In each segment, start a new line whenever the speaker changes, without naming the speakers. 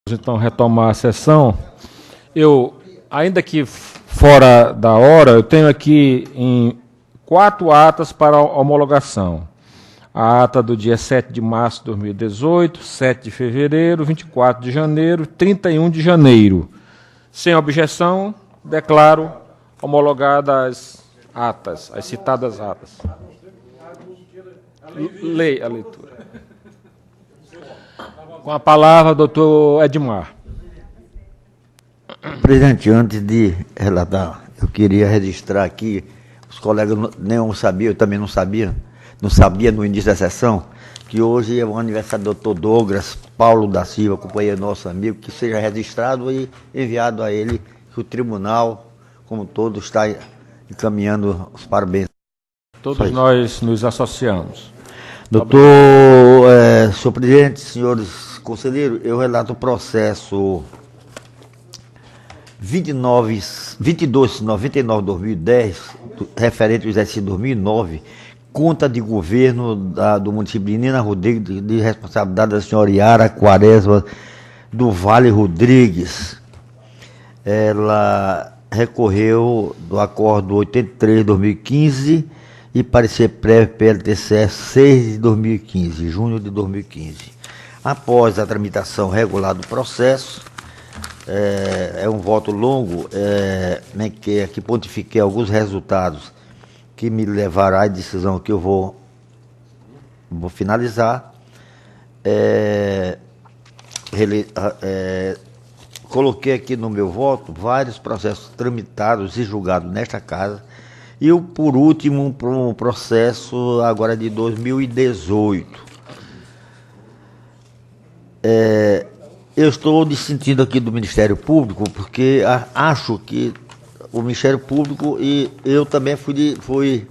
Então, retomar a sessão. Ainda que fora da hora, eu tenho aqui 4 atas para homologação. A ata do dia 7 de março de 2018, 7 de fevereiro, 24 de janeiro, 31 de janeiro. Sem objeção, declaro homologadas as citadas atas. Leia a leitura. Com a palavra, doutor Edmar.
Presidente, antes de relatar, eu queria registrar aqui, os colegas nenhum sabiam, eu também não sabia no início da sessão, que hoje é o aniversário do doutor Douglas Paulo da Silva, companheiro nosso amigo, que seja registrado e enviado a ele, que o tribunal, como todo, está encaminhando os parabéns.
Todos nós nos associamos.
Doutor, senhor presidente, senhores conselheiros, eu relato o processo 2299-2010, referente ao exercício 2009, conta de governo do município de Nina Rodrigues, de responsabilidade da senhora Yara Quaresma do Vale Rodrigues. Ela recorreu do acordo 83/2015 e parecer prévio PLTCE 6 de 2015, junho de 2015. Após a tramitação regular do processo, é um voto longo, que pontifiquei alguns resultados que me levaram à decisão que eu vou finalizar. Coloquei aqui no meu voto vários processos tramitados e julgados nesta casa, e por último, um processo agora de 2018. Eu estou sentindo aqui do Ministério Público, porque acho que o Ministério Público e eu também fui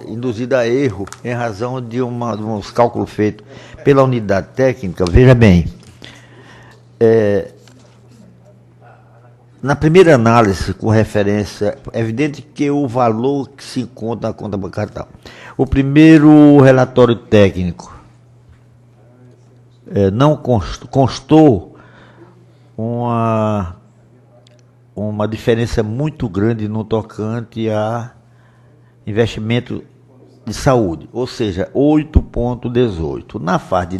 induzido a erro em razão de uns cálculos feitos pela unidade técnica. Veja bem, na primeira análise, com referência, é evidente que o valor que se encontra na conta bancária tal. O primeiro relatório técnico não constou uma diferença muito grande no tocante a investimento de saúde, ou seja, 8,18. Na fase de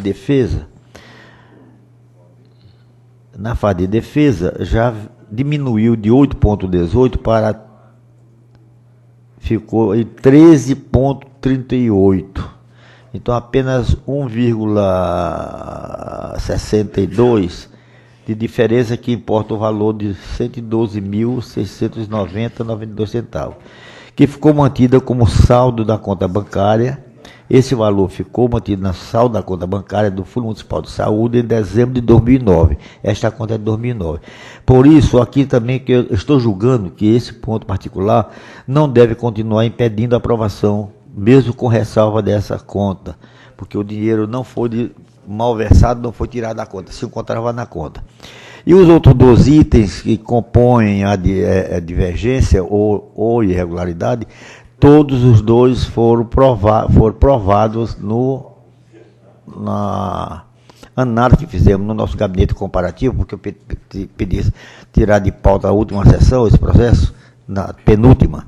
defesa, já diminuiu de 8,18 para ficou em 13,38. Então, apenas 1,62 de diferença, que importa o valor de R$ 112.690,92 centavos, que ficou mantida como saldo da conta bancária. Esse valor ficou mantido na saldo da conta bancária do Fundo Municipal de Saúde em dezembro de 2009. Esta conta é de 2009. Por isso, aqui também que eu estou julgando que esse ponto particular não deve continuar impedindo a aprovação, mesmo com ressalva dessa conta, porque o dinheiro não foi malversado, não foi tirado da conta, se encontrava na conta. E os outros 2 itens que compõem a divergência ou irregularidade, todos os 2 foram provados na análise que fizemos no nosso gabinete comparativo, porque eu pedi tirar de pauta a última sessão, esse processo, na penúltima.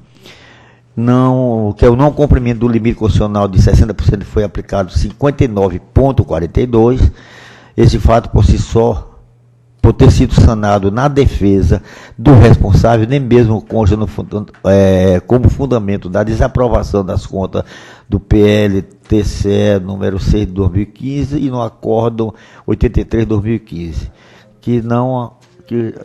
Que é o não cumprimento do limite constitucional de 60% foi aplicado 59,42. Esse fato por si só, por ter sido sanado na defesa do responsável, nem mesmo consta como fundamento da desaprovação das contas do PLTCE número 6 de 2015 e no acórdão 83 de 2015, que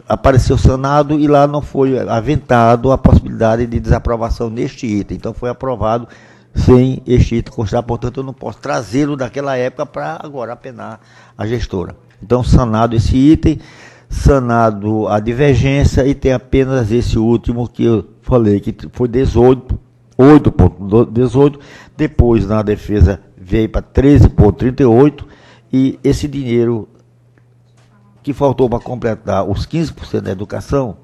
apareceu sanado e lá não foi aventado a possibilidade de desaprovação neste item. Então foi aprovado sem este item constar, portanto eu não posso trazê-lo daquela época para agora apenar a gestora. Então sanado esse item, sanado a divergência, e tem apenas esse último que eu falei, que foi 8,18, depois na defesa veio para 13,38, e esse dinheiro que faltou para completar os 15% da educação,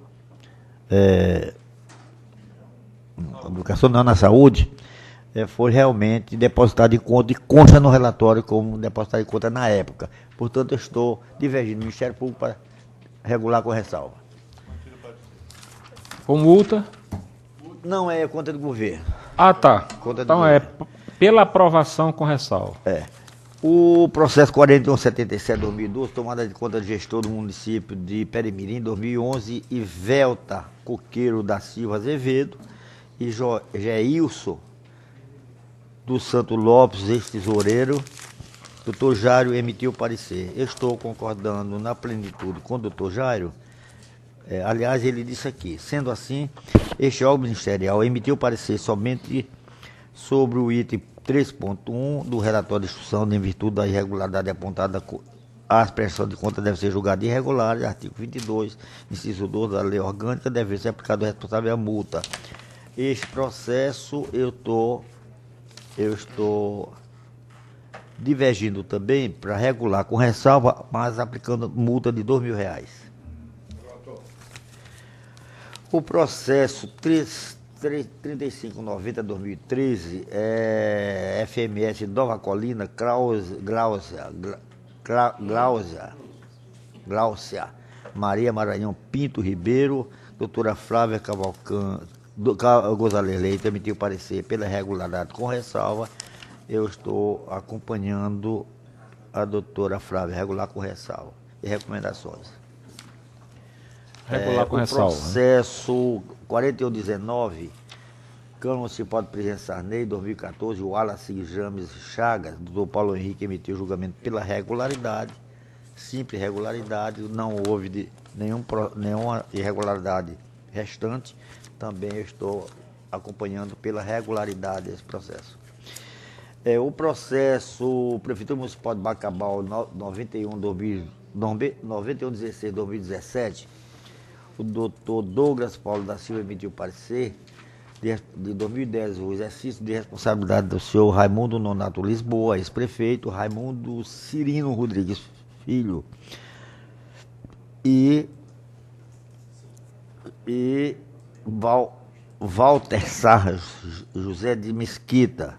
na saúde, foi realmente depositado em conta e consta no relatório como depositado em conta na época. Portanto, eu estou divergindo do Ministério Público para regular com ressalva.
Com multa?
Não é conta do governo.
Ah, tá.
Conta do
Então
governo.
pela aprovação com ressalva.
O processo 4177-2012, tomada de conta de gestor do município de Perimirim, 2011, e Velta Coqueiro da Silva Azevedo e Geilson do Santo Lopes, ex-tesoureiro, doutor Jairo emitiu parecer. Eu estou concordando na plenitude com o doutor Jairo. Aliás, ele disse aqui, sendo assim, este órgão ministerial emitiu parecer somente sobre o item 3.1 do relatório de instrução, em virtude da irregularidade apontada, a prestação de conta deve ser julgada irregular, artigo 22, inciso 2 da lei orgânica, deve ser aplicado ao responsável a multa. Este processo eu estou divergindo também para regular com ressalva, mas aplicando multa de R$2.000. O processo 3590-2013 é FMS Nova Colina, Gláucia Maria Maranhão Pinto Ribeiro, doutora Flávia Cavalcante, Gonzalez Leite, emitiu parecer pela regularidade com ressalva. Eu estou acompanhando a doutora Flávia, regular com ressalva e recomendações.
Regular com ressalva.
O processo 4119, Câmara Municipal de Presidente Sarney, 2014, o Wallace James Chagas, do Paulo Henrique, emitiu julgamento pela regularidade, simples regularidade, não houve nenhuma irregularidade restante. Também eu estou acompanhando pela regularidade esse processo. O processo Prefeitura Municipal de Bacabal 9116-2017, o doutor Douglas Paulo da Silva emitiu parecer de 2010, o exercício de responsabilidade do senhor Raimundo Nonato Lisboa, ex-prefeito, Raimundo Cirino Rodrigues Filho e Walter Sarra José de Mesquita.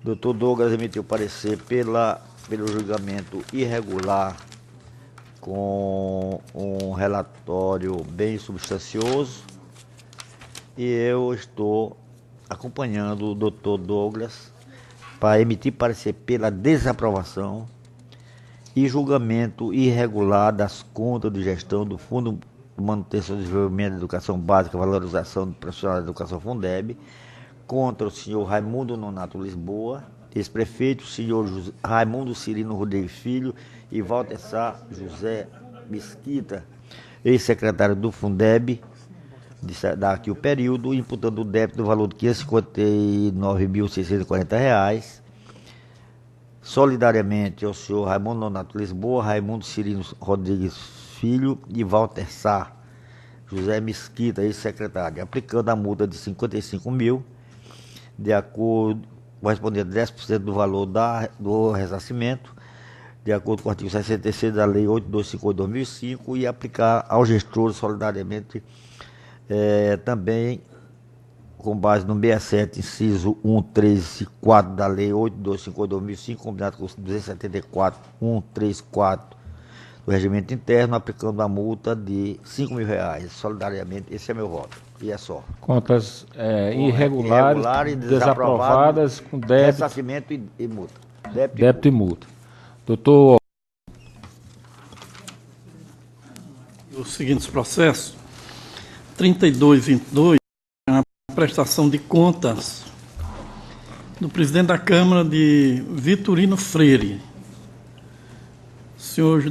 Doutor Douglas emitiu parecer pelo julgamento irregular com um relatório bem substancioso, e eu estou acompanhando o doutor Douglas para emitir parecer pela desaprovação e julgamento irregular das contas de gestão do Fundo de Manutenção e Desenvolvimento da Educação Básica e Valorização do Profissional da Educação Fundeb contra o senhor Raimundo Nonato Lisboa, ex-prefeito, o senhor Raimundo Cirino Rodrigues Filho e Walter Sá José Mesquita, ex-secretário do Fundeb, daqui o período, imputando o débito do valor de R$ 559.640, solidariamente ao senhor Raimundo Nonato Lisboa, Raimundo Cirino Rodrigues Filho e Walter Sá José Mesquita, ex-secretário, aplicando a multa de 55 mil, de acordo, correspondendo a 10% do valor do ressarcimento, de acordo com o artigo 66 da Lei 8258/2005, e aplicar aos gestores solidariamente também com base no 67, inciso 1, 3 e 4 da Lei 8258/2005, combinado com 274, 1, 3, 4 do Regimento Interno, aplicando a multa de R$ 5.000, solidariamente. Esse é meu voto, e é só.
Contas irregulares, desaprovadas, com débito,
ressarcimento e multa.
Débito e multa. Doutor...
Os seguintes processos: 3222, a prestação de contas do presidente da Câmara de Vitorino Freire, senhor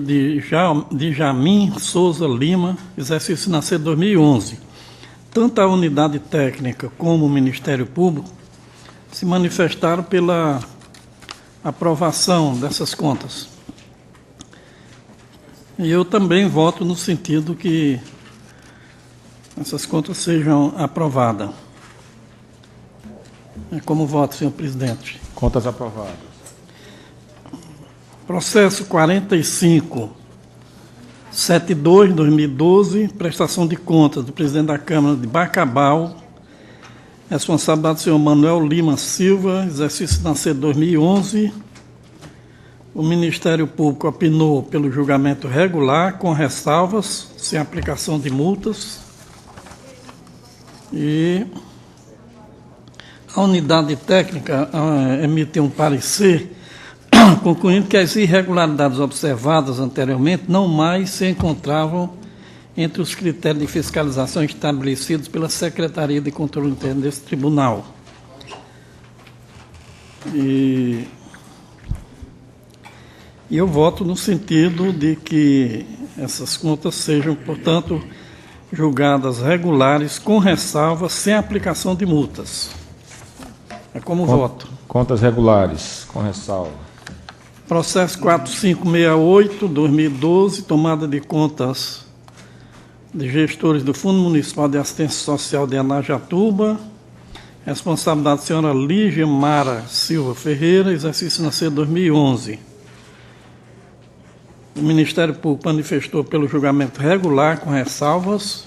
Djamim Souza Lima, exercício financeiro 2011. Tanto a unidade técnica como o Ministério Público se manifestaram pela aprovação dessas contas. E eu também voto no sentido que essas contas sejam aprovadas. Como voto, senhor presidente?
Contas aprovadas.
Processo 4572/2012, prestação de contas do presidente da Câmara de Bacabal, Responsabilidade do senhor Manuel Lima Silva, exercício financeiro 2011. O Ministério Público opinou pelo julgamento regular, com ressalvas, sem aplicação de multas. E a unidade técnica emitiu um parecer concluindo que as irregularidades observadas anteriormente não mais se encontravam entre os critérios de fiscalização estabelecidos pela Secretaria de Controle Interno desse tribunal. E eu voto no sentido de que essas contas sejam, portanto, julgadas regulares, com ressalvas, sem aplicação de multas. É como voto.
Contas regulares, com ressalva.
Processo 4568, 2012, tomada de contas de gestores do Fundo Municipal de Assistência Social de Anajatuba. Responsabilidade da senhora Lígia Mara Silva Ferreira, exercício financeiro 2011. O Ministério Público manifestou pelo julgamento regular, com ressalvas.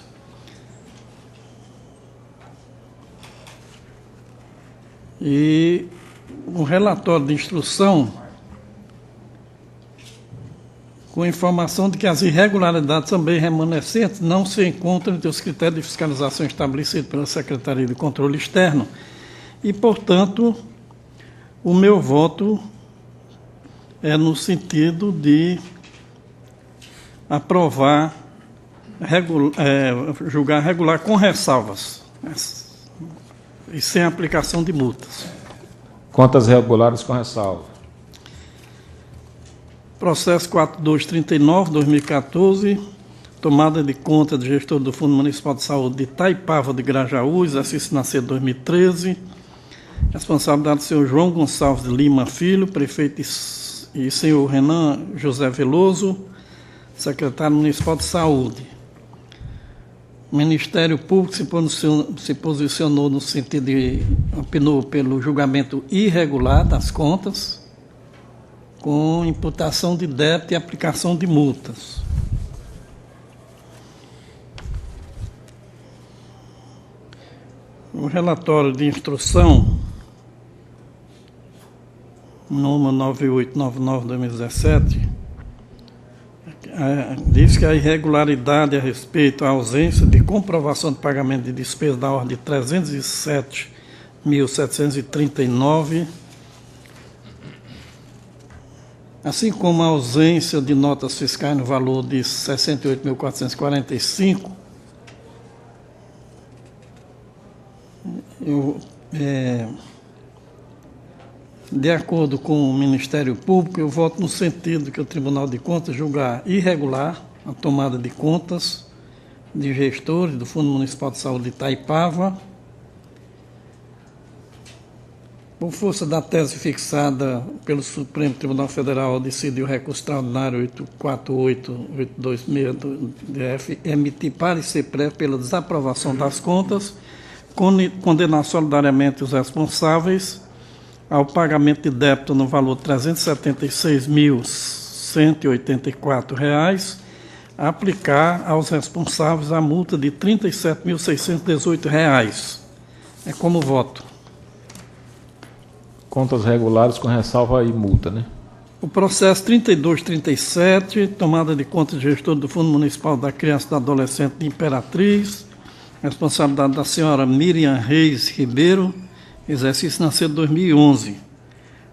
E o relatório de instrução, com informação de que as irregularidades também remanescentes não se encontram entre os critérios de fiscalização estabelecidos pela Secretaria de Controle Externo e, portanto, o meu voto é no sentido de aprovar, julgar regular com ressalvas e sem aplicação de multas.
Contas regulares com ressalva.
Processo 4239, 2014, tomada de conta do gestor do Fundo Municipal de Saúde de Itaipava de Grajaú, exercício financeiro 2013. Responsabilidade do senhor João Gonçalves de Lima Filho, prefeito, e senhor Renan José Veloso, secretário municipal de saúde. O Ministério Público se posicionou no sentido de, opinou pelo julgamento irregular das contas, com imputação de débito e aplicação de multas. O relatório de instrução, número 9899/2017, diz que a irregularidade a respeito à ausência de comprovação de pagamento de despesas da ordem de 307.739, assim como a ausência de notas fiscais no valor de 68.445, de acordo com o Ministério Público, eu voto no sentido que o Tribunal de Contas julgar irregular a tomada de contas de gestores do Fundo Municipal de Saúde de Itaipava, por força da tese fixada pelo Supremo Tribunal Federal, decidiu o recurso extraordinário 848826 do DF emitir parecer prévio pela desaprovação das contas, condenar solidariamente os responsáveis ao pagamento de débito no valor de R$ 376.184, aplicar aos responsáveis a multa de R$ 37.618. É como voto.
Contas regulares com ressalva e multa, né?
O processo 3237, tomada de conta de gestor do Fundo Municipal da Criança e do Adolescente de Imperatriz, responsabilidade da senhora Miriam Reis Ribeiro, exercício financeiro 2011.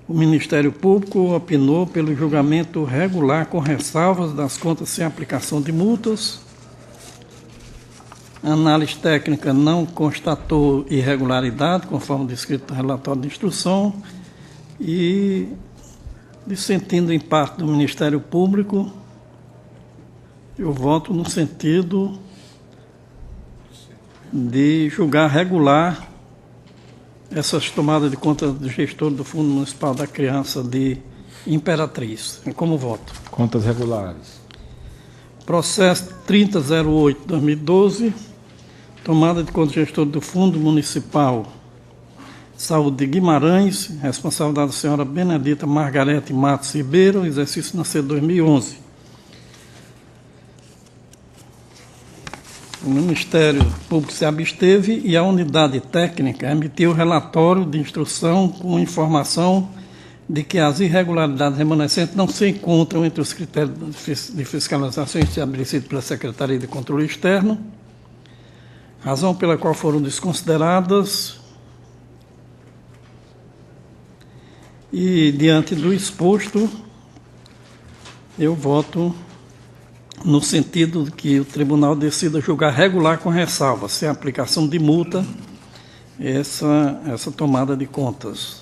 O Ministério Público opinou pelo julgamento regular com ressalvas das contas sem aplicação de multas. A análise técnica não constatou irregularidade, conforme descrito no relatório de instrução, e, dissentindo em parte do Ministério Público, eu voto no sentido de julgar regular essas tomadas de conta do gestor do Fundo Municipal da Criança de Imperatriz. Como voto?
Contas regulares.
Processo 3008/2012, tomada de conta do gestor do Fundo Municipal de Saúde de Guimarães, responsabilidade da senhora Benedita Margarete Matos Ribeiro, exercício financeiro 2011. O Ministério Público se absteve e a unidade técnica emitiu relatório de instrução com informação de que as irregularidades remanescentes não se encontram entre os critérios de fiscalização estabelecidos pela Secretaria de Controle Externo, razão pela qual foram desconsideradas. E, diante do exposto, eu voto no sentido de que o tribunal decida julgar regular com ressalva, sem aplicação de multa, essa tomada de contas.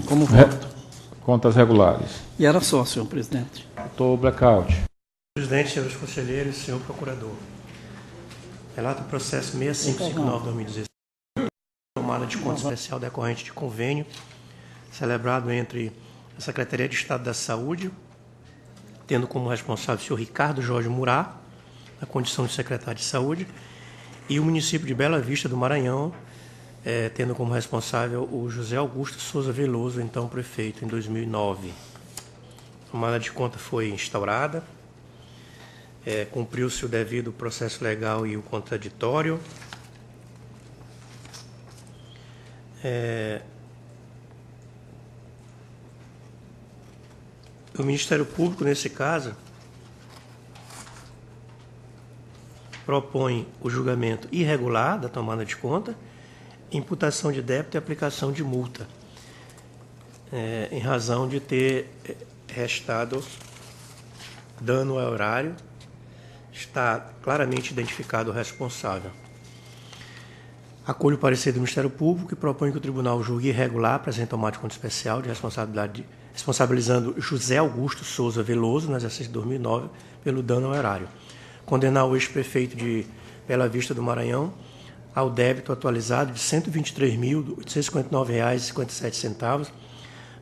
Como voto?
Contas regulares.
E era só, senhor presidente.
Doutor Blackout.
Presidente, senhores conselheiros, senhor procurador. Relato do processo 6559/2016, tomada de conta especial decorrente de convênio celebrado entre a Secretaria de Estado da Saúde, tendo como responsável o senhor Ricardo Jorge Murá, na condição de secretário de Saúde, e o município de Bela Vista do Maranhão, tendo como responsável o José Augusto Souza Veloso, então prefeito, em 2009. A tomada de conta foi instaurada, cumpriu-se o devido processo legal e o contraditório. O Ministério Público, nesse caso, propõe o julgamento irregular da tomada de conta, imputação de débito e aplicação de multa, em razão de ter restado dano ao erário, está claramente identificado o responsável. Acolho o parecer do Ministério Público e propõe que o tribunal julgue irregular a presente tomada de conta especial de responsabilidade responsabilizando José Augusto Souza Veloso, no exercício de 2009, pelo dano ao erário. Condenar o ex-prefeito de Bela Vista do Maranhão ao débito atualizado de R$ 123.859,57,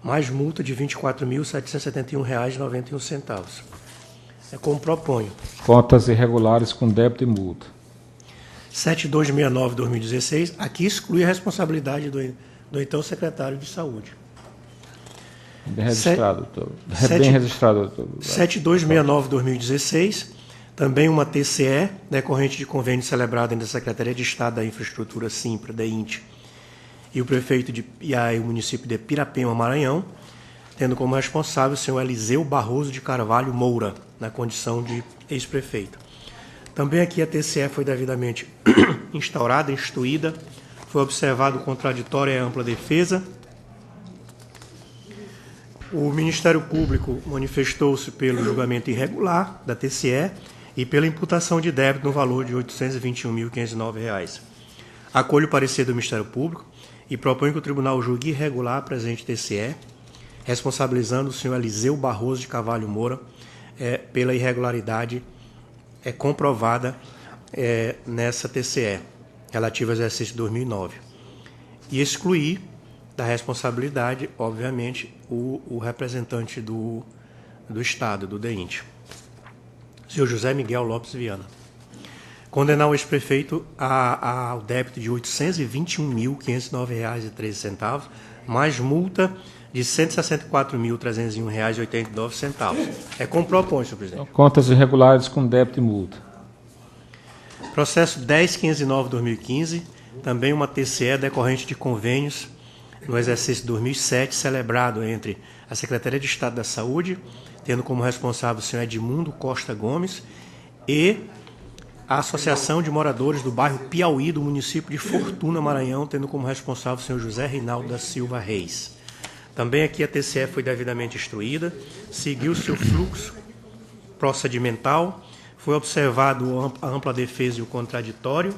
mais multa de R$ 24.771,91. É como proponho.
Contas irregulares com débito e multa.
7269/2016, aqui exclui a responsabilidade do então secretário de Saúde.
Bem registrado, doutor. Bem registrado, doutor.
7269/2016, também uma TCE, decorrente de convênio celebrado entre a Secretaria de Estado da Infraestrutura, SINFRA, DEINT, e o prefeito e o município de Pirapema, Maranhão, tendo como responsável o senhor Eliseu Barroso de Carvalho Moura, na condição de ex-prefeito. Também aqui a TCE foi devidamente instaurada, instruída, foi observado o contraditório e a ampla defesa. O Ministério Público manifestou-se pelo julgamento irregular da TCE e pela imputação de débito no valor de R$ 821.509. Acolho o parecer do Ministério Público e proponho que o tribunal julgue irregular a presente TCE, responsabilizando o senhor Eliseu Barroso de Carvalho Moura pela irregularidade comprovada nessa TCE, relativa ao exercício de 2009. E excluir da responsabilidade, obviamente, o representante do Estado, do DEINT, o senhor José Miguel Lopes Viana. Condenar o ex-prefeito ao débito de R$ 821.509,13, mais multa de R$ 164.301,89. É como propõe, senhor presidente.
Contas irregulares com débito e multa.
Processo 10.509/2015, também uma TCE decorrente de convênios no exercício de 2007, celebrado entre a Secretaria de Estado da Saúde, tendo como responsável o senhor Edmundo Costa Gomes, e a Associação de Moradores do bairro Piauí, do município de Fortuna, Maranhão, tendo como responsável o senhor José Reinaldo da Silva Reis. Também aqui a TCE foi devidamente instruída, seguiu seu fluxo procedimental, foi observado a ampla defesa e o contraditório,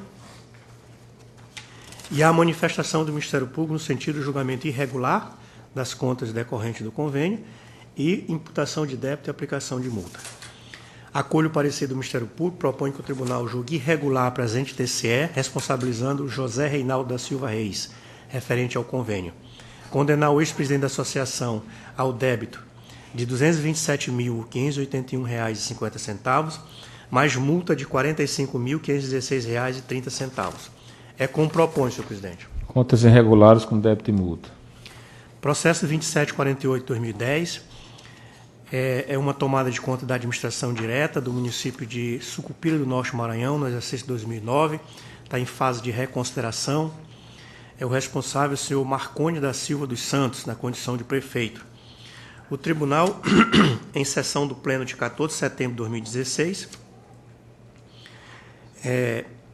e a manifestação do Ministério Público no sentido do julgamento irregular das contas decorrentes do convênio e imputação de débito e aplicação de multa. Acolho o parecer do Ministério Público, propõe que o tribunal julgue irregular a presente TCE, responsabilizando José Reinaldo da Silva Reis, referente ao convênio. Condenar o ex-presidente da associação ao débito de R$ 227.581,50, mais multa de R$ 45.516,30. É como propõe, senhor presidente.
Contas irregulares com débito e multa.
Processo 2748/2010, é uma tomada de conta da administração direta do município de Sucupira do Norte, Maranhão, no exercício 2009, está em fase de reconsideração. É o responsável, o senhor Marconi da Silva dos Santos, na condição de prefeito. O tribunal, em sessão do pleno de 14 de setembro de 2016,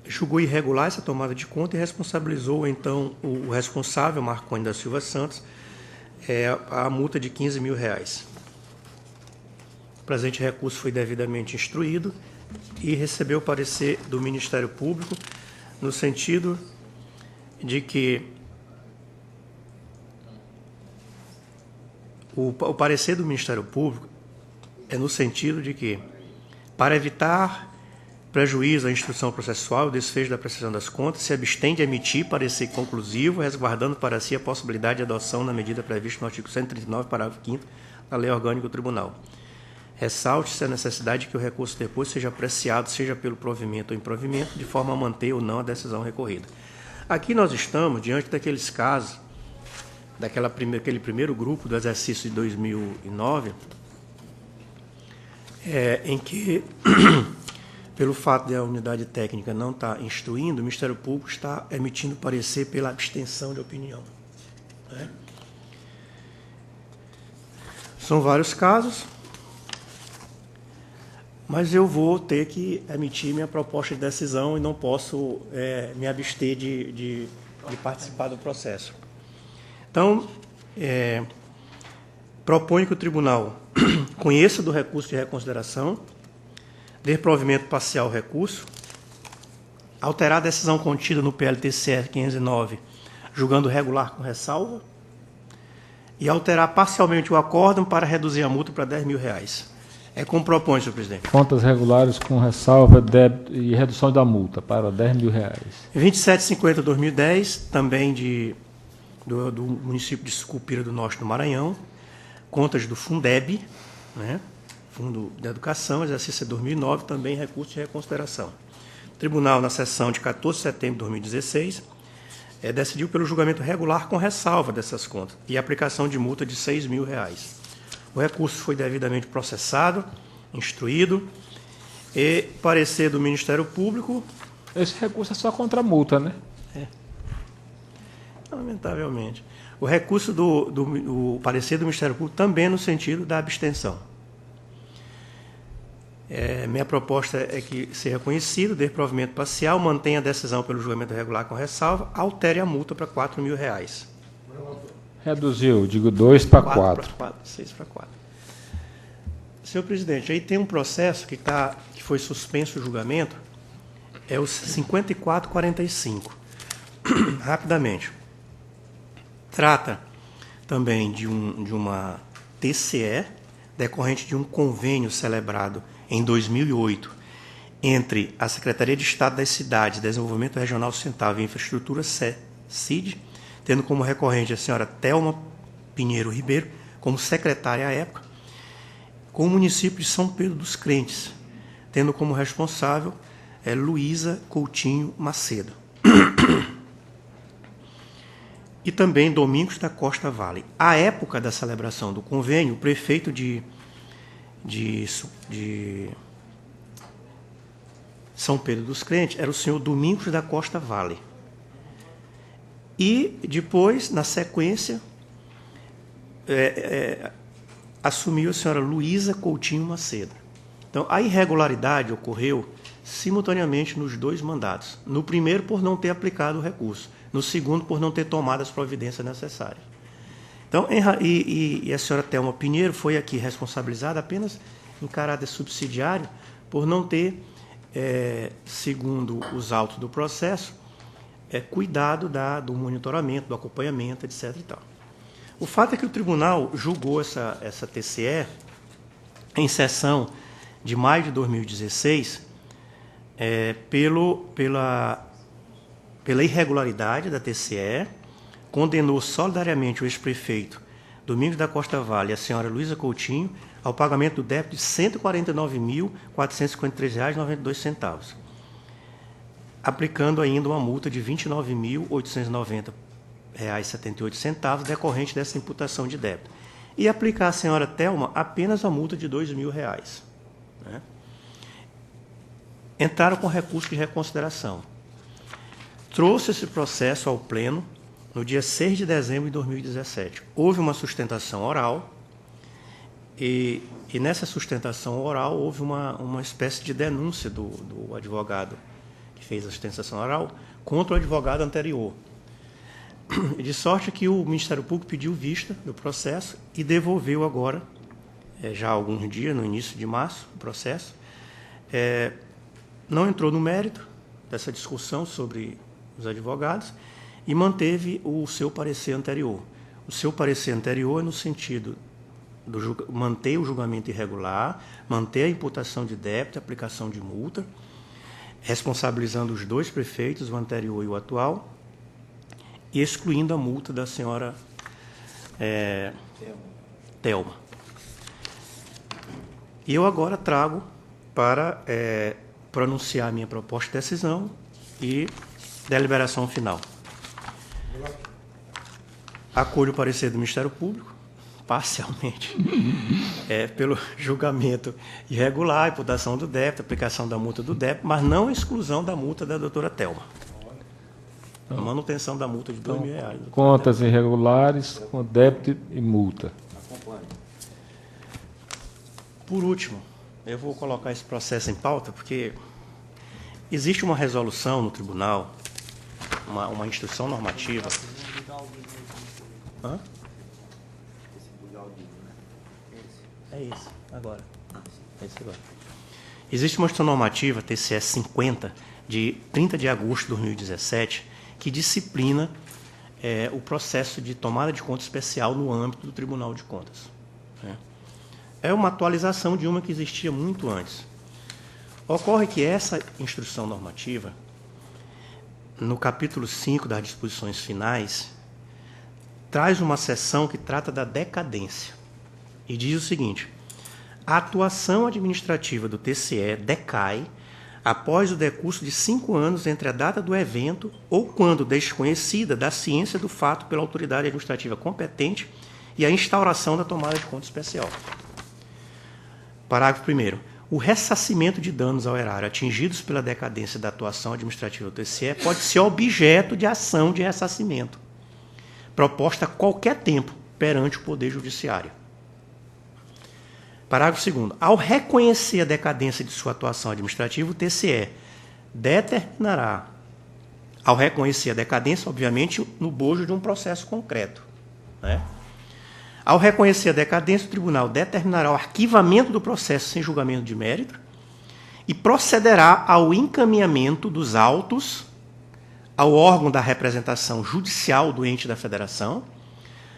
julgou irregular essa tomada de conta e responsabilizou, então, o responsável, Marconi da Silva Santos, a multa de R$15 mil. O presente recurso foi devidamente instruído e recebeu o parecer do Ministério Público no sentido de que o parecer do Ministério Público é no sentido de que, para evitar prejuízo à instrução processual e o desfecho da prestação das contas, se abstém de emitir parecer conclusivo, resguardando para si a possibilidade de adoção na medida prevista no artigo 139, parágrafo 5º da Lei Orgânica do Tribunal. Ressalte-se a necessidade de que o recurso depois seja apreciado, seja pelo provimento ou improvimento, de forma a manter ou não a decisão recorrida. Aqui nós estamos diante daqueles casos, aquele primeiro grupo do exercício de 2009, em que, pelo fato de a unidade técnica não estar instruindo, o Ministério Público está emitindo parecer pela abstenção de opinião. São vários casos, mas eu vou ter que emitir minha proposta de decisão e não posso me abster de participar do processo. Então, proponho que o tribunal conheça do recurso de reconsideração, dê provimento parcial ao recurso, alterar a decisão contida no PLTCR 509, julgando regular com ressalva, e alterar parcialmente o acórdão para reduzir a multa para R$10 mil. É como propõe, senhor presidente.
Contas regulares com ressalva, débito e redução da multa para R$10 mil.
2750/2010, também do município de Sucupira do Norte do Maranhão, contas do Fundeb, Fundo de Educação, exercício 2009, também recurso de reconsideração. O tribunal, na sessão de 14 de setembro de 2016, decidiu pelo julgamento regular com ressalva dessas contas e aplicação de multa de R$6 mil. O recurso foi devidamente processado, instruído, e parecer do Ministério Público...
Esse recurso é só contra a multa, né?
Lamentavelmente. O recurso do parecer do Ministério Público também no sentido da abstenção. Minha proposta é que seja conhecido, dê provimento parcial, mantenha a decisão pelo julgamento regular com ressalva, altere a multa para R$4 mil.
Reduziu, digo 2 para 4.
6 para 4. Senhor presidente, aí tem um processo que foi suspenso o julgamento, é o 5445. Rapidamente. Trata também de uma TCE, decorrente de um convênio celebrado em 2008 entre a Secretaria de Estado das Cidades, Desenvolvimento Regional Sustentável e Infraestrutura, CID, tendo como recorrente a senhora Thelma Pinheiro Ribeiro, como secretária à época, com o município de São Pedro dos Crentes, tendo como responsável Luísa Coutinho Macedo. E também Domingos da Costa Vale. À época da celebração do convênio, o prefeito de São Pedro dos Crentes era o senhor Domingos da Costa Vale. E depois, na sequência, assumiu a senhora Luísa Coutinho Macedo. Então, a irregularidade ocorreu simultaneamente nos dois mandatos. No primeiro, por não ter aplicado o recurso. No segundo, por não ter tomado as providências necessárias. Então, a senhora Thelma Pinheiro foi aqui responsabilizada apenas em caráter subsidiário por não ter, segundo os autos do processo, cuidado do monitoramento, do acompanhamento, etc. E tal. O fato é que o tribunal julgou essa TCE em sessão de maio de 2016 pela irregularidade da TCE, condenou solidariamente o ex-prefeito Domingos da Costa Vale e a senhora Luísa Coutinho ao pagamento do débito de R$ 149.453,92, aplicando ainda uma multa de R$ 29.890,78 decorrente dessa imputação de débito. e aplicar à senhora Thelma apenas a multa de R$2.000. Né? Entraram com recurso de reconsideração. Trouxe esse processo ao pleno no dia 6 de dezembro de 2017. Houve uma sustentação oral e nessa sustentação oral houve uma espécie de denúncia do advogado que fez a sustentação oral contra o advogado anterior. De sorte que o Ministério Público pediu vista do processo e devolveu agora, já há alguns dias, no início de março, o processo. Não entrou no mérito dessa discussão sobre os advogados e manteve o seu parecer anterior. O seu parecer anterior é no sentido de manter o julgamento irregular, manter a imputação de débito, a aplicação de multa, responsabilizando os dois prefeitos, o anterior e o atual, e excluindo a multa da senhora Thelma. E eu agora trago para pronunciar a minha proposta de decisão e deliberação final. Acolho o parecer do Ministério Público, parcialmente, pelo julgamento irregular, imputação do débito, aplicação da multa do débito, mas não a exclusão da multa da doutora Thelma. A manutenção da multa de R$2.000.
Contas irregulares com débito e multa.
Por último, eu vou colocar esse processo em pauta, porque existe uma resolução no tribunal, uma instrução normativa. Hã? É esse, agora. É esse agora. Existe uma instrução normativa, TCE 50, de 30 de agosto de 2017, que disciplina o processo de tomada de conta especial no âmbito do Tribunal de Contas. É uma atualização de uma que existia muito antes. Ocorre que essa instrução normativa, no capítulo 5 das disposições finais, traz uma seção que trata da decadência. E diz o seguinte: a atuação administrativa do TCE decai após o decurso de 5 anos entre a data do evento ou quando desconhecida da ciência do fato pela autoridade administrativa competente e a instauração da tomada de conta especial. Parágrafo 1º. O ressarcimento de danos ao erário atingidos pela decadência da atuação administrativa do TCE pode ser objeto de ação de ressarcimento, proposta a qualquer tempo perante o Poder Judiciário. Parágrafo 2º. Ao reconhecer a decadência de sua atuação administrativa, o TCE determinará, ao reconhecer a decadência, obviamente, no bojo de um processo concreto, né? Ao reconhecer a decadência, o tribunal determinará o arquivamento do processo sem julgamento de mérito e procederá ao encaminhamento dos autos ao órgão da representação judicial do ente da federação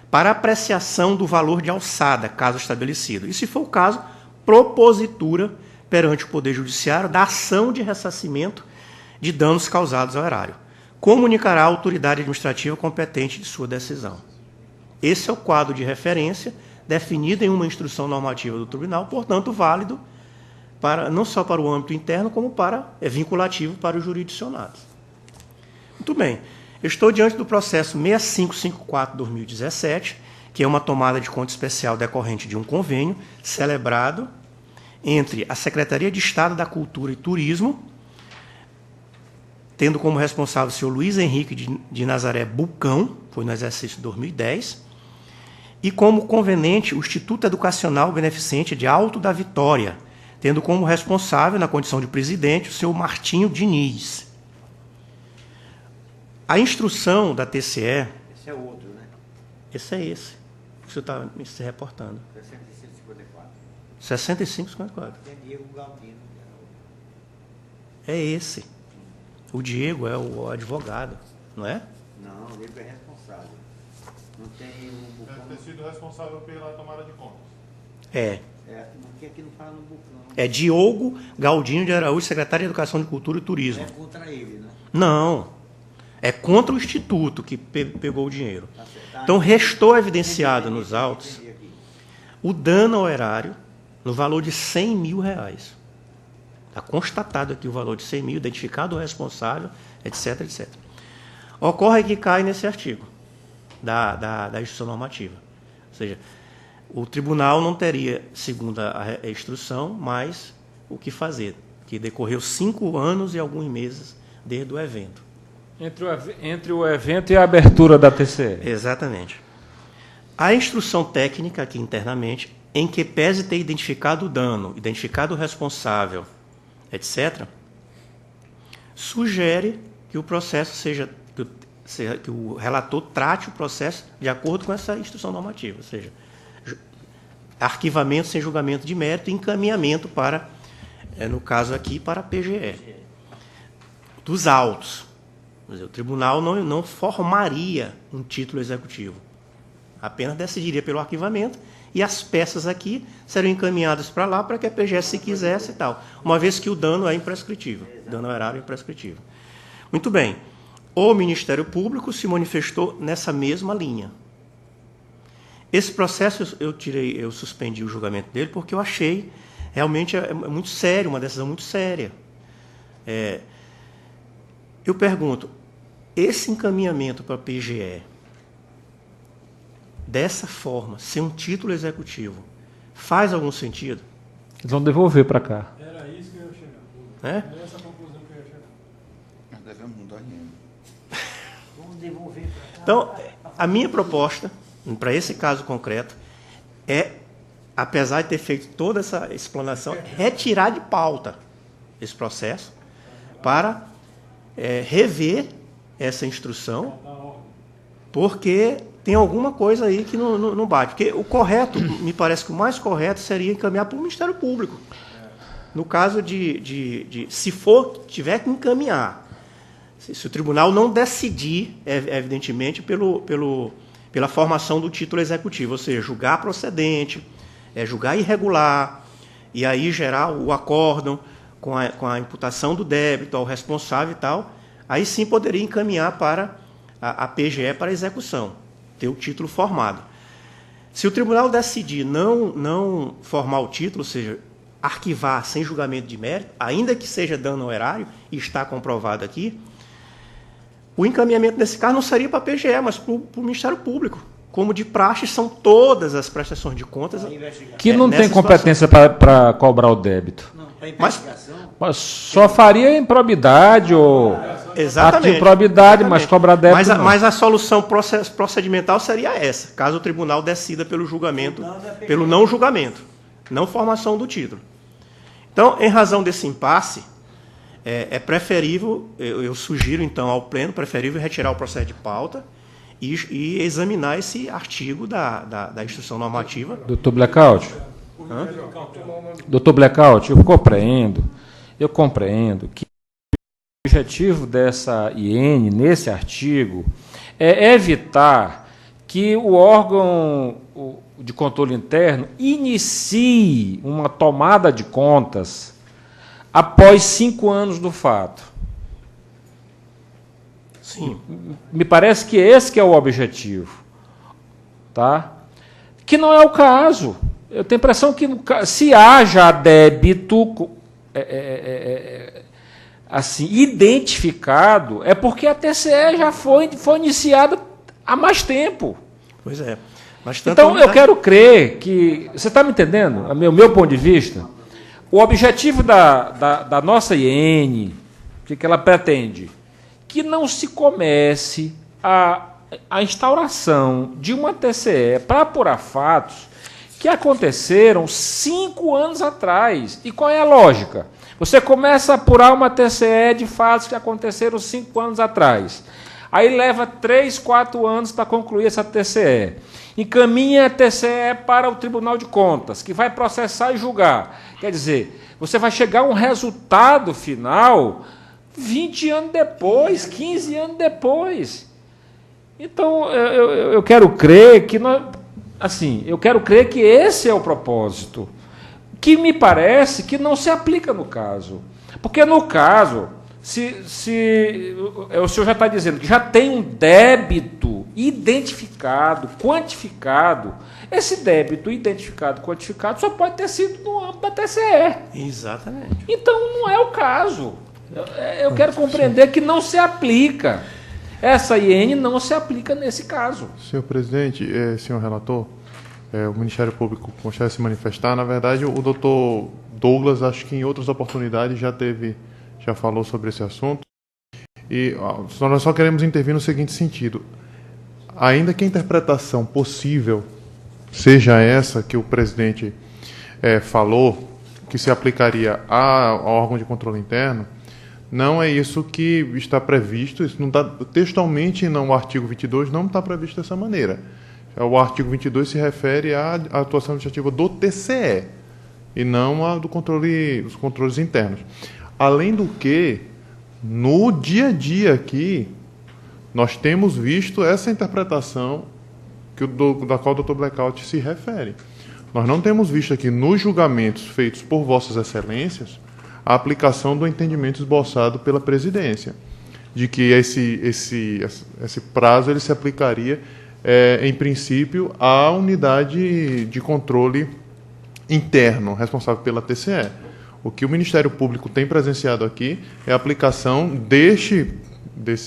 para apreciação do valor de alçada, caso estabelecido. E, se for o caso, propositura perante o Poder Judiciário da ação de ressarcimento de danos causados ao erário. Comunicará à autoridade administrativa competente de sua decisão. Esse é o quadro de referência definido em uma instrução normativa do tribunal, portanto, válido não só para o âmbito interno, como vinculativo para os jurisdicionados. Muito bem. Eu estou diante do processo 6554/2017, que é uma tomada de conta especial decorrente de um convênio celebrado entre a Secretaria de Estado da Cultura e Turismo, tendo como responsável o senhor Luiz Henrique de Nazaré Bulcão, foi no exercício de 2010, e como convenente o Instituto Educacional Beneficente de Alto da Vitória, tendo como responsável, na condição de presidente, o senhor Martinho Diniz. A instrução da TCE...
Esse é outro, né?
Esse é esse. O senhor está se reportando.
6554.
6554.
É Diego Galdino.
É esse. O Diego é o advogado, não é?
Não, o Diego é responsável. Não tem um Bucão.
Deve ter sido responsável pela tomada de contas.
Porque aqui não fala no Bucão.
É Diogo Galdino de Araújo, secretário de Educação de Cultura e Turismo.
É contra ele, né?
Não. É contra o Instituto que pegou o dinheiro. Então, restou evidenciado nos autos o dano ao erário no valor de R$100.000. Está constatado aqui o valor de 100 mil, identificado o responsável, etc, etc. Ocorre que cai nesse artigo da instrução normativa. Ou seja, o tribunal não teria, segundo a instrução, mais o que fazer, que decorreu 5 anos e alguns meses desde o evento.
Entre o evento e a abertura da TCE.
Exatamente. A instrução técnica aqui internamente, em que pese ter identificado o dano, identificado o responsável, etc., sugere que o processo que o relator trate o processo de acordo com essa instrução normativa, ou seja, arquivamento sem julgamento de mérito e encaminhamento para, no caso aqui, para a PGE. Dos autos. Quer dizer, o tribunal não formaria um título executivo, apenas decidiria pelo arquivamento e as peças aqui seriam encaminhadas para lá para que a PGE, se quisesse e tal, uma vez que o dano é imprescritível, dano ao erário é imprescritível. Muito bem. O Ministério Público se manifestou nessa mesma linha. Esse processo eu suspendi o julgamento dele porque eu achei realmente muito sério, uma decisão muito séria. Eu pergunto, esse encaminhamento para a PGE, dessa forma, sem um título executivo, faz algum sentido?
Eles vão devolver para cá.
Era isso que eu ia chegar.
Né?
Era essa conclusão que eu ia chegar.
Nós devemos mudar dinheiro.
Então, a minha proposta, para esse caso concreto, é, apesar de ter feito toda essa explanação, retirar de pauta esse processo para rever essa instrução, porque tem alguma coisa aí que não bate. Porque o correto, me parece que o mais correto seria encaminhar para o Ministério Público. No caso se tiver que encaminhar, se o tribunal não decidir, evidentemente, pela formação do título executivo, ou seja, julgar procedente, julgar irregular, e aí gerar o acórdão com a imputação do débito ao responsável e tal, aí sim poderia encaminhar para a PGE para execução, ter o título formado. Se o tribunal decidir não formar o título, ou seja, arquivar sem julgamento de mérito, ainda que seja dano ao erário, e está comprovado aqui, o encaminhamento nesse caso não seria para a PGE, mas para o Ministério Público. Como de praxe são todas as prestações de contas.
Que não tem competência para cobrar o débito.
Não, para investigação.
Mas só faria improbidade ou ato de improbidade, mas cobrar débito não.
Mas a solução procedimental seria essa, caso o tribunal decida pelo julgamento, pelo não julgamento, não formação do título. Então, em razão desse impasse, é preferível, eu sugiro então ao Pleno, preferível retirar o processo de pauta e examinar esse artigo da instrução normativa.
Doutor Blackout, eu compreendo que o objetivo dessa IN, nesse artigo, é evitar que o órgão de controle interno inicie uma tomada de contas após 5 anos do fato.
Sim.
Me parece que esse que é o objetivo. Tá? Que não é o caso. Eu tenho a impressão que se haja débito assim, identificado, é porque a TCE já foi iniciada há mais tempo.
Pois é. Mas
então, eu quero crer que... Você está me entendendo? O meu ponto de vista? O objetivo da nossa IN, o que ela pretende? Que não se comece a instauração de uma TCE para apurar fatos que aconteceram 5 anos atrás. E qual é a lógica? Você começa a apurar uma TCE de fatos que aconteceram 5 anos atrás. Aí leva 3, 4 anos para concluir essa TCE. Encaminha a TCE para o Tribunal de Contas, que vai processar e julgar. Quer dizer, você vai chegar a um resultado final 20 anos depois, 15 anos depois. Então, eu quero crer que eu quero crer que esse é o propósito, que me parece que não se aplica no caso. Porque no caso, se o senhor já está dizendo que já tem um débito identificado, quantificado, esse débito identificado, quantificado, só pode ter sido no âmbito da TCE.
Exatamente.
Então, não é o caso. Eu quero compreender que não se aplica. Essa IN não se aplica nesse caso.
Senhor presidente, senhor relator,
o Ministério Público gostaria de se manifestar. Na verdade, o doutor Douglas, acho que em outras oportunidades já falou sobre esse assunto. E nós só queremos intervir no seguinte sentido. Ainda que a interpretação possível seja essa que o presidente falou, que se aplicaria ao órgão de controle interno, não é isso que está previsto. Isso não está textualmente, não, o artigo 22 não está previsto dessa maneira. O artigo 22 se refere à atuação legislativa do TCE e não a dos controles internos. Além do que, no dia a dia aqui, nós temos visto essa interpretação da qual o Dr. Blackout se refere. Nós não temos visto aqui, nos julgamentos feitos por Vossas Excelências, a aplicação do entendimento esboçado pela presidência, de que esse prazo ele se aplicaria, em princípio, à unidade de controle interno responsável pela TCE. O que o Ministério Público tem presenciado aqui é a aplicação desse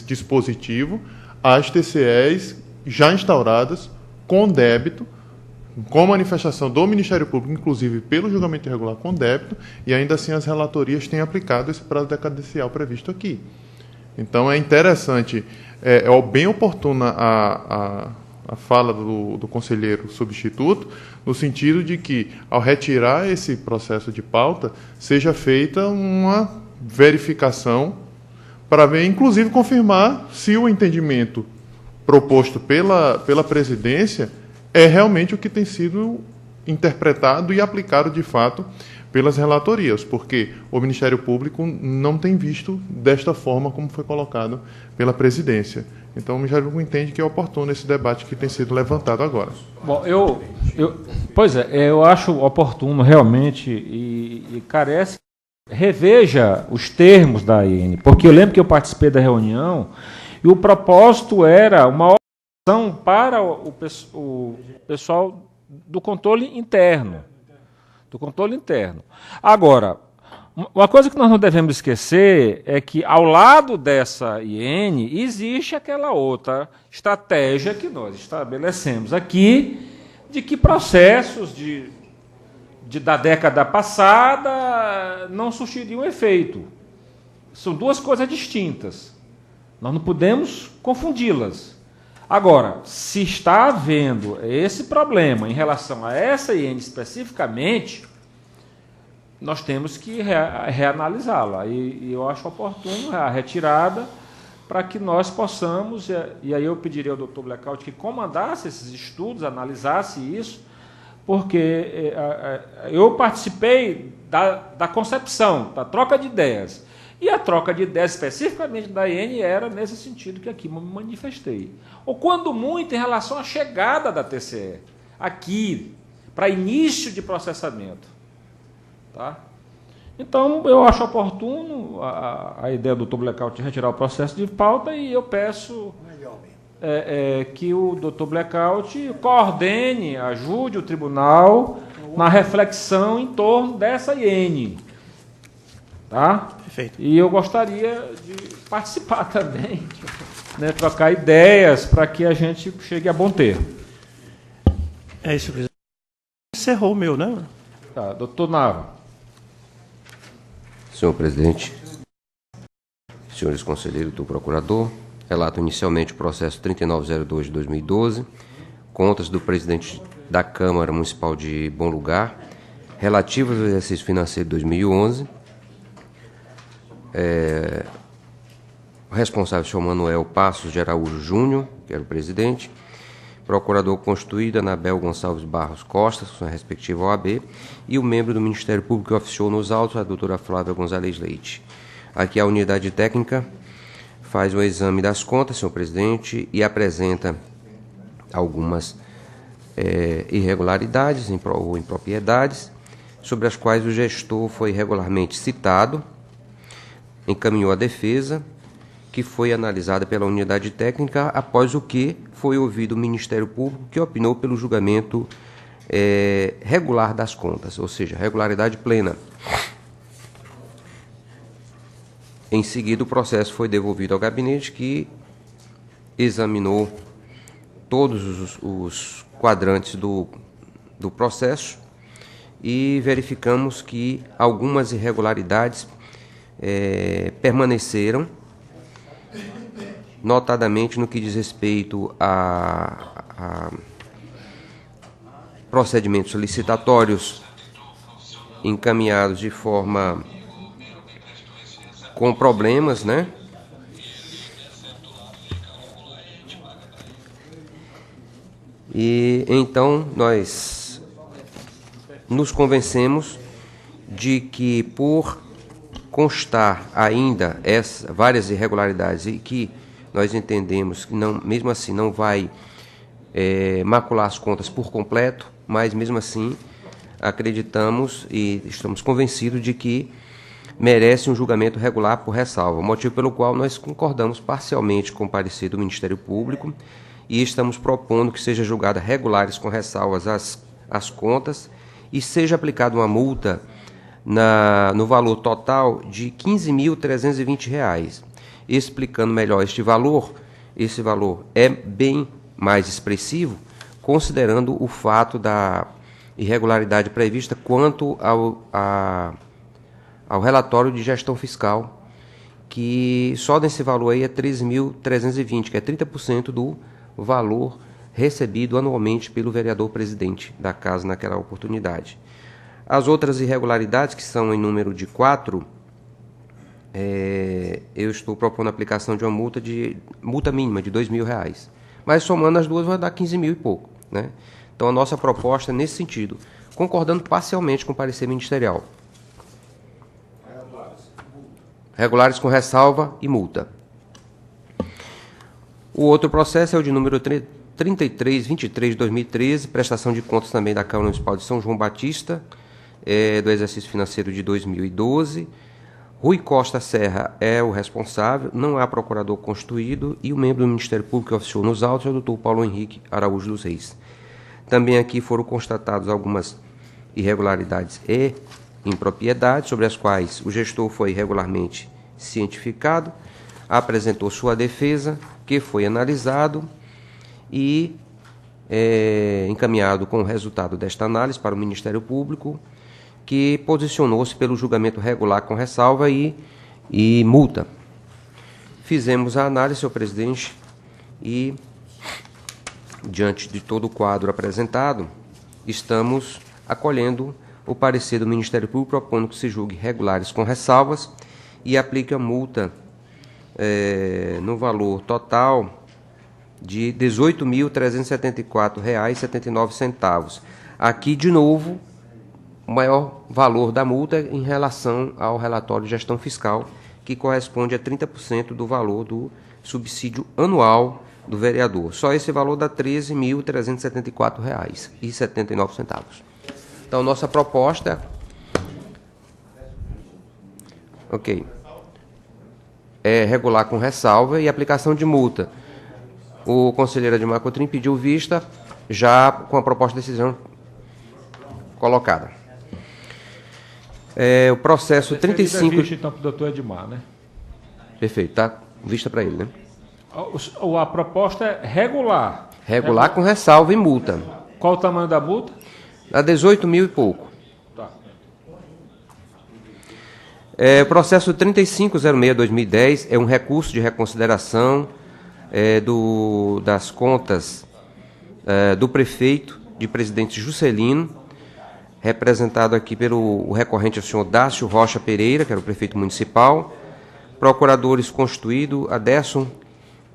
dispositivo às TCEs já instauradas com débito, com manifestação do Ministério Público, inclusive pelo julgamento irregular com débito, e ainda assim as relatorias têm aplicado esse prazo decadencial previsto aqui. Então é interessante, bem oportuna a fala do conselheiro substituto, no sentido de que, ao retirar esse processo de pauta, seja feita uma verificação para ver, inclusive, confirmar se o entendimento proposto pela presidência é realmente o que tem sido interpretado e aplicado, de fato, pelas relatorias, porque o Ministério Público não tem visto desta forma como foi colocado pela presidência. Então, o Ministério Público entende que é oportuno esse debate que tem sido levantado agora.
Bom, eu acho oportuno realmente e carece. Reveja os termos da AN, porque eu lembro que eu participei da reunião e o propósito era uma opção para o pessoal do controle interno. Agora, uma coisa que nós não devemos esquecer é que, ao lado dessa IN, existe aquela outra estratégia que nós estabelecemos aqui, de que processos da década passada não surtiriam efeito. São duas coisas distintas. Nós não podemos confundi-las. Agora, se está havendo esse problema em relação a essa IN especificamente, nós temos que reanalisá-la. E eu acho oportuno a retirada para que nós possamos, e aí eu pediria ao Dr. Blackout que comandasse esses estudos, analisasse isso, porque eu participei da concepção, da troca de ideias. E a troca de ideias, especificamente da IN, era nesse sentido que aqui me manifestei. Ou, quando muito, em relação à chegada da TCE, aqui, para início de processamento. Tá? Então, eu acho oportuno a ideia do Dr. Blackout de retirar o processo de pauta e eu peço que o Dr. Blackout coordene, ajude o tribunal na reflexão em torno dessa IN. Tá?
Perfeito.
E eu gostaria de participar também, né, trocar ideias para que a gente chegue a bom termo.
É isso, presidente. Encerrou o meu, né?
Tá, doutor Nava.
Senhor presidente, senhores conselheiros do procurador, relato inicialmente o processo 3902 de 2012, contas do presidente da Câmara Municipal de Bom Lugar, relativas ao exercício financeiro de 2011. O responsável, senhor Manuel Passos de Araújo Júnior, que era o presidente, procurador constituído Anabel Gonçalves Barros Costa, sua respectiva OAB, e o membro do Ministério Público que oficiou nos autos, a doutora Flávia Gonzalez Leite. Aqui a unidade técnica faz o exame das contas, senhor presidente, e apresenta algumas irregularidades ou impropriedades, sobre as quais o gestor foi regularmente citado, encaminhou a defesa, que foi analisada pela unidade técnica, após o que foi ouvido o Ministério Público, que opinou pelo julgamento regular das contas, ou seja, regularidade plena. Em seguida, o processo foi devolvido ao gabinete, que examinou todos os quadrantes do processo e verificamos que algumas irregularidades permaneceram, notadamente no que diz respeito a procedimentos licitatórios encaminhados de forma com problemas, né? E então nós nos convencemos de que, por constar ainda várias irregularidades e que nós entendemos que não, mesmo assim não vai macular as contas por completo, mas mesmo assim acreditamos e estamos convencidos de que merece um julgamento regular por ressalva, motivo pelo qual nós concordamos parcialmente com o parecer do Ministério Público e estamos propondo que seja julgada regulares com ressalvas as contas e seja aplicada uma multa no valor total de R$ 15.320. Explicando melhor este valor, esse valor é bem mais expressivo, considerando o fato da irregularidade prevista quanto ao relatório de gestão fiscal, que só nesse valor aí é 13.320, que é 30% do valor recebido anualmente pelo vereador-presidente da casa naquela oportunidade. As outras irregularidades, que são em número de 4, eu estou propondo a aplicação de uma multa mínima de R$ 2.000, mas somando as duas vai dar 15 mil e pouco, né? Então a nossa proposta é nesse sentido, concordando parcialmente com o parecer ministerial. Regulares com ressalva e multa. O outro processo é o de número 3323 de 2013, prestação de contas também da Câmara Municipal de São João Batista, do exercício financeiro de 2012. Rui Costa Serra é o responsável, não há procurador constituído e o membro do Ministério Público que oficiou nos autos é o doutor Paulo Henrique Araújo dos Reis. Também aqui foram constatadas algumas irregularidades e impropriedades, sobre as quais o gestor foi regularmente cientificado, apresentou sua defesa, que foi analisado e encaminhado com o resultado desta análise para o Ministério Público, que posicionou-se pelo julgamento regular com ressalva e multa. Fizemos a análise, senhor presidente, e, diante de todo o quadro apresentado, estamos acolhendo o parecer do Ministério Público, propondo que se julgue regulares com ressalvas e aplique a multa no valor total de R$ 18.374,79. Aqui, de novo, o maior valor da multa em relação ao relatório de gestão fiscal, que corresponde a 30% do valor do subsídio anual do vereador. Só esse valor dá R$ 13.374,79. Então, nossa proposta... Ok. É regular com ressalva e aplicação de multa. O conselheiro Admar Cotrim pediu vista, já com a proposta de decisão colocada. O processo 35...
Vista, então, para o doutor Edmar, né?
Perfeito, tá? Vista para ele, né?
A proposta é regular.
Regular com ressalva e multa.
Qual o tamanho da multa?
Dá 18 mil e pouco.
Tá.
O processo 3506-2010 é um recurso de reconsideração das contas do prefeito de Presidente Juscelino, representado aqui pelo recorrente, o senhor Dácio Rocha Pereira, que era o prefeito municipal, procuradores constituído Aderson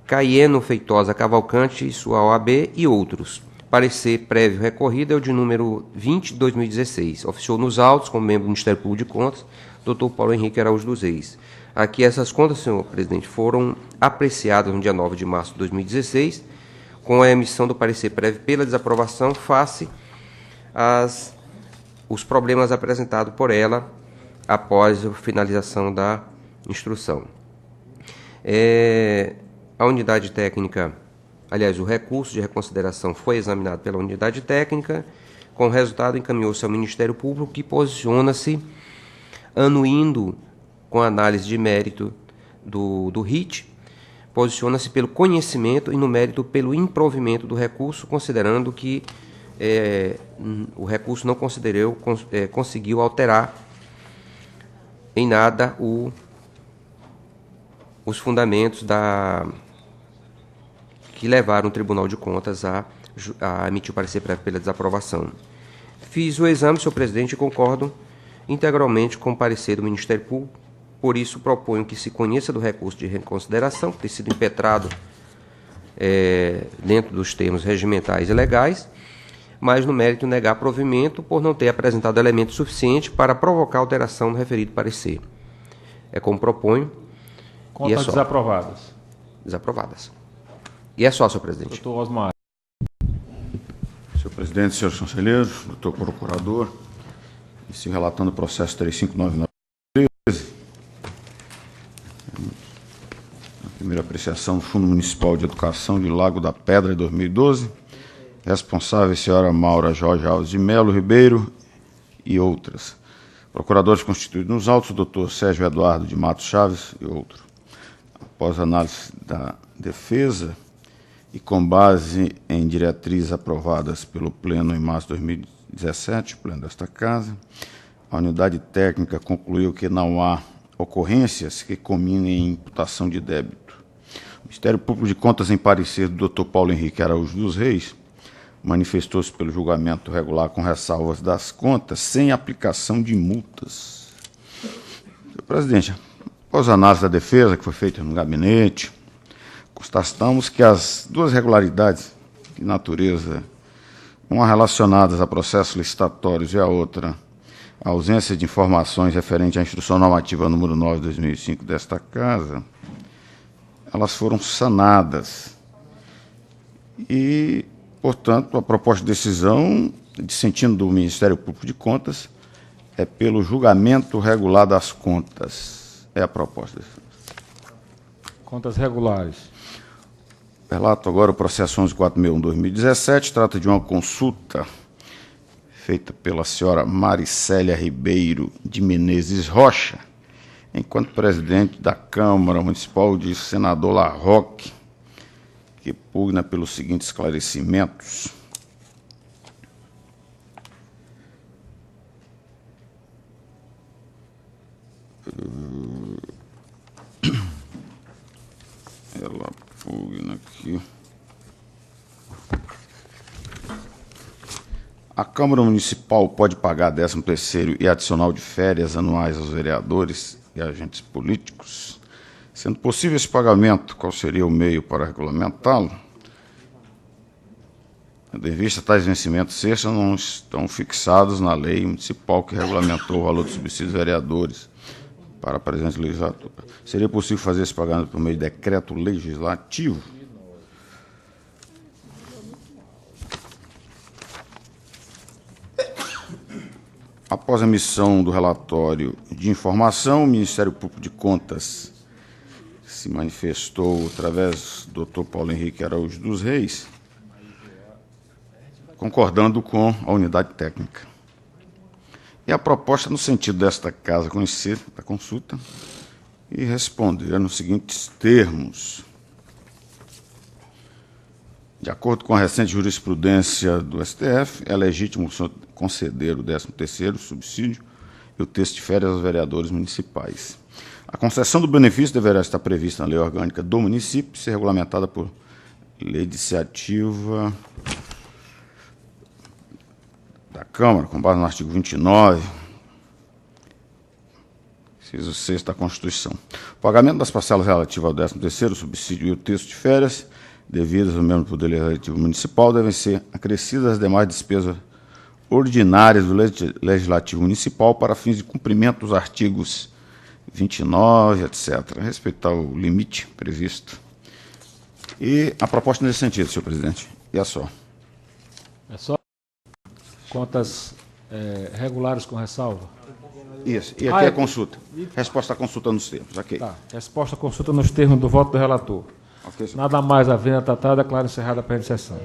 Caieno Feitosa Cavalcante e sua OAB e outros. Parecer prévio recorrido é o de número 20 de 2016. Oficiou nos autos, como membro do Ministério Público de Contas, doutor Paulo Henrique Araújo dos Reis. Aqui essas contas, senhor presidente, foram apreciadas no dia 9 de março de 2016, com a emissão do parecer prévio pela desaprovação face os problemas apresentados por ela após a finalização da instrução. A unidade técnica, aliás, o recurso de reconsideração foi examinado pela unidade técnica, com o resultado encaminhou-se ao Ministério Público, que posiciona-se anuindo com a análise de mérito do RIT, posiciona-se pelo conhecimento e no mérito pelo improvimento do recurso, considerando que o recurso não conseguiu alterar em nada os fundamentos que levaram o Tribunal de Contas a emitir o parecer prévio pela desaprovação. Fiz o exame, senhor presidente, e concordo integralmente com o parecer do Ministério Público. Por isso, proponho que se conheça do recurso de reconsideração, que tem sido impetrado dentro dos termos regimentais e legais, mas, no mérito, negar provimento por não ter apresentado elemento suficiente para provocar alteração no referido parecer. É como proponho.
Contas desaprovadas.
Desaprovadas. E é só, senhor presidente.
Doutor Osmar.
Senhor presidente, senhores conselheiros, doutor procurador, inicio relatando o processo 359913. A primeira apreciação do Fundo Municipal de Educação de Lago da Pedra, de 2012. Responsável, a senhora Maura Jorge Alves de Melo Ribeiro e outras. Procuradores constituídos nos autos, o doutor Sérgio Eduardo de Matos Chaves e outro. Após análise da defesa e com base em diretrizes aprovadas pelo Pleno em março de 2017, o Pleno desta Casa, a unidade técnica concluiu que não há ocorrências que culminem em imputação de débito. O Ministério Público de Contas, em parecer do Dr. Paulo Henrique Araújo dos Reis, manifestou-se pelo julgamento regular com ressalvas das contas, sem aplicação de multas. Senhor presidente, após a análise da defesa, que foi feita no gabinete, constatamos que as duas irregularidades de natureza, uma relacionadas a processos licitatórios e a outra, a ausência de informações referente à Instrução Normativa número 9 de 2005 desta Casa, elas foram sanadas. E, portanto, a proposta de decisão, dissentindo do Ministério Público de Contas, é pelo julgamento regular das contas. É a proposta.
Contas regulares.
Relato agora o processo 11.461/2017, trata de uma consulta feita pela senhora Maricélia Ribeiro de Menezes Rocha, enquanto presidente da Câmara Municipal de Senador Larroque, que pugna pelos seguintes esclarecimentos. Ela pugna aqui. A Câmara Municipal pode pagar 13º e adicional de férias anuais aos vereadores e agentes políticos. Sendo possível esse pagamento, qual seria o meio para regulamentá-lo? Tendo em vista, tais vencimentos extras não estão fixados na lei municipal que regulamentou o valor dos subsídios vereadores para a presente legislatura. Seria possível fazer esse pagamento por meio de decreto legislativo? Após a emissão do relatório de informação, o Ministério Público de Contas se manifestou através do Dr. Paulo Henrique Araújo dos Reis, concordando com a unidade técnica. E a proposta no sentido desta Casa conhecer a consulta e responder nos seguintes termos. De acordo com a recente jurisprudência do STF, é legítimo conceder o 13º subsídio e o texto de férias aos vereadores municipais. A concessão do benefício deverá estar prevista na lei orgânica do município e ser regulamentada por lei de iniciativa da Câmara, com base no artigo 29, inciso 6 da Constituição. O pagamento das parcelas relativas ao 13º subsídio e o texto de férias devidas ao membro do Poder Legislativo Municipal devem ser acrescidas às demais despesas ordinárias do Legislativo Municipal para fins de cumprimento dos artigos 29, etc., respeitar o limite previsto. E a proposta nesse sentido, senhor presidente. E é só.
É só? Contas regulares com ressalva?
Isso. E aqui a consulta. Resposta à consulta nos termos. Ok.
Tá. Resposta à consulta nos termos do voto do relator.
Okay,
nada mais havendo a tratar, declaro encerrada a presente sessão.